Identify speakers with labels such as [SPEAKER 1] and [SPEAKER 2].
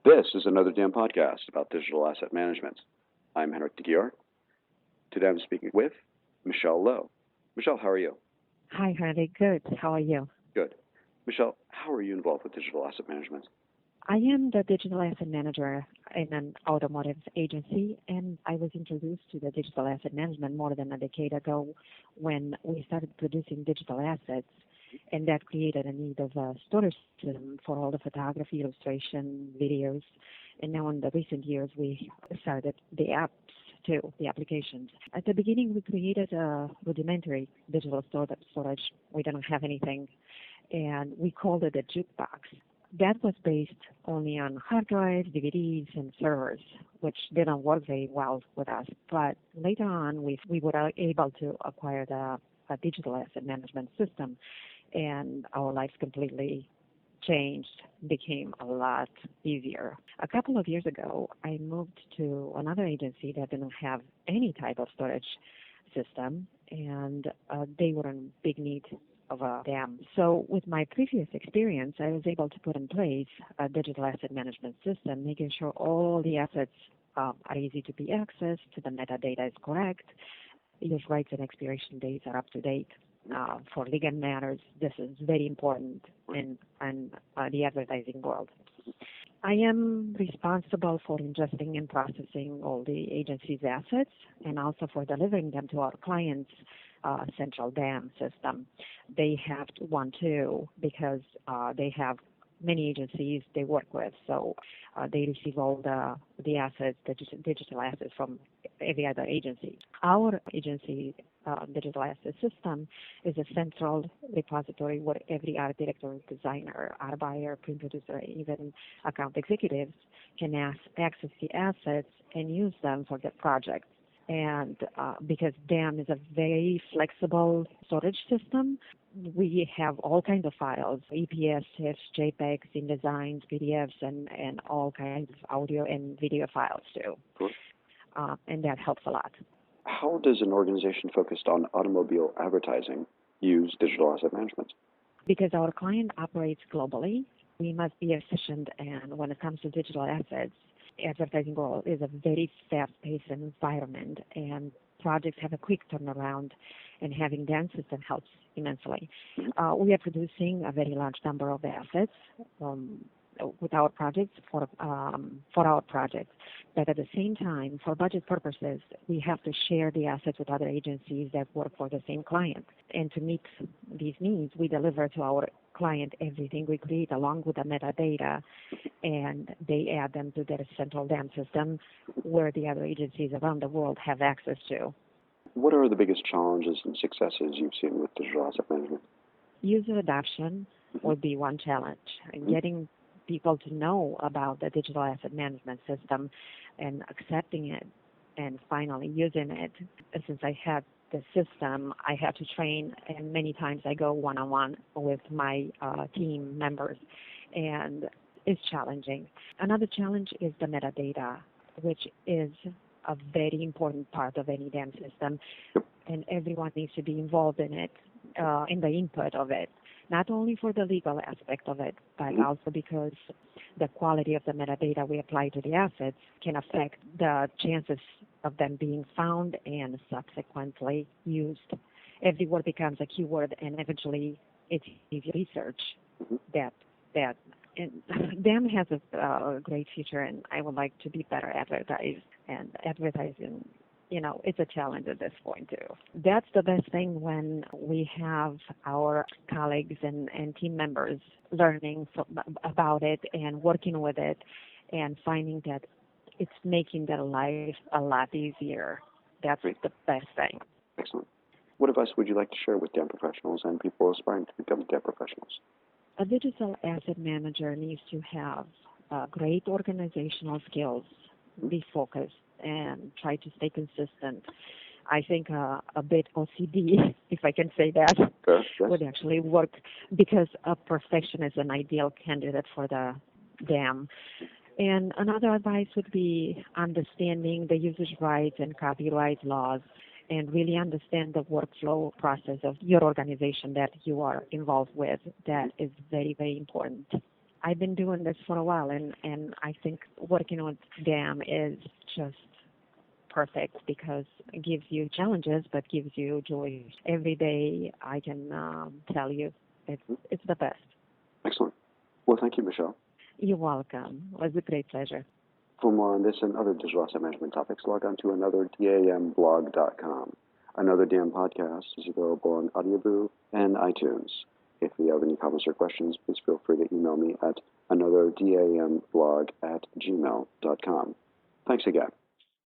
[SPEAKER 1] This is another damn podcast about digital asset management. I'm Henrik de Gier. Today I'm speaking with Michelle Lowe. Michelle, how are you?
[SPEAKER 2] Hi, Harley. Good. How are you?
[SPEAKER 1] Good. Michelle, how are you involved with digital asset management?
[SPEAKER 2] I am the digital asset manager in an automotive agency, and I was introduced to the digital asset management more than a decade ago when we started producing digital assets, and that created a need of a storage system for all the photography, illustration, videos, and now in the recent years we started the apps too, the applications. At the beginning, we created a rudimentary digital storage. We didn't have anything, and we called it a jukebox. That was based only on hard drives, DVDs, and servers, which didn't work very well with us. But later on, we were able to acquire a digital asset management system, and our lives completely changed, became a lot easier. A couple of years ago, I moved to another agency that didn't have any type of storage system, and they were in big need of a dam. So with my previous experience, I was able to put in place a digital asset management system, making sure all the assets are easy to be accessed, the metadata is correct, use rights and expiration dates are up to date. For legal matters, this is very important in the advertising world. I am responsible for ingesting and processing all the agency's assets and also for delivering them to our clients' central dam system. They have one too because they have many agencies they work with, so they receive all the assets, the digital assets from every other agency. Our agency digital asset system is a central repository where every art director, designer, art buyer, print producer, even account executives can access the assets and use them for their projects. And because DAM is a very flexible storage system, we have all kinds of files, EPS, TIFFs, JPEGs, InDesigns, PDFs, and all kinds of audio and video files too.
[SPEAKER 1] Cool.
[SPEAKER 2] And that helps a lot.
[SPEAKER 1] How does an organization focused on automobile advertising use digital asset management?
[SPEAKER 2] Because our client operates globally, we must be efficient, and when it comes to digital assets, advertising world is a very fast-paced environment, and projects have a quick turnaround, and having DAM system helps immensely. We are producing a very large number of assets with our projects for our projects, but at the same time, for budget purposes, we have to share the assets with other agencies that work for the same client. And to meet these needs, we deliver to our client everything we create along with the metadata, and they add them to their central DAM system where the other agencies around the world have access to.
[SPEAKER 1] What are the biggest challenges and successes you've seen with digital asset management?
[SPEAKER 2] User adoption would be one challenge, and getting people to know about the digital asset management system and accepting it and finally using it. Since I had the system, I had to train, and many times I go one-on-one with my team members, and it's challenging. Another challenge is the metadata, which is a very important part of any DAM system, and everyone needs to be involved in it, in the input of it, not only for the legal aspect of it, but also because the quality of the metadata we apply to the assets can affect the chances of them being found and subsequently used. Every word becomes a keyword, and eventually it's easy research that and DAM has a great future, and I would like to be better advertised, and advertising, it's a challenge at this point too. That's the best thing when we have our colleagues and team members learning about it and working with it and finding that it's making their life a lot easier. That's the best thing.
[SPEAKER 1] Excellent. What advice would you like to share with DAM professionals and people aspiring to become DAM professionals?
[SPEAKER 2] A digital asset manager needs to have great organizational skills, be focused, and try to stay consistent. I think a bit OCD, if I can say that, would actually work, because a perfectionist is an ideal candidate for the DAM. And another advice would be understanding the user's rights and copyright laws, and really understand the workflow process of your organization that you are involved with. That is very, very important. I've been doing this for a while, and I think working with them is just perfect because it gives you challenges, but gives you joy every day. I can tell you, it's the best.
[SPEAKER 1] Excellent. Well, thank you, Michelle.
[SPEAKER 2] You're welcome. It was a great pleasure.
[SPEAKER 1] For more on this and other digital asset management topics, log on to another-damblog.com. Another Damn podcast is available on Audioboo and iTunes. If you have any comments or questions, please feel free to email me at anotherdamblog@gmail.com. Thanks again.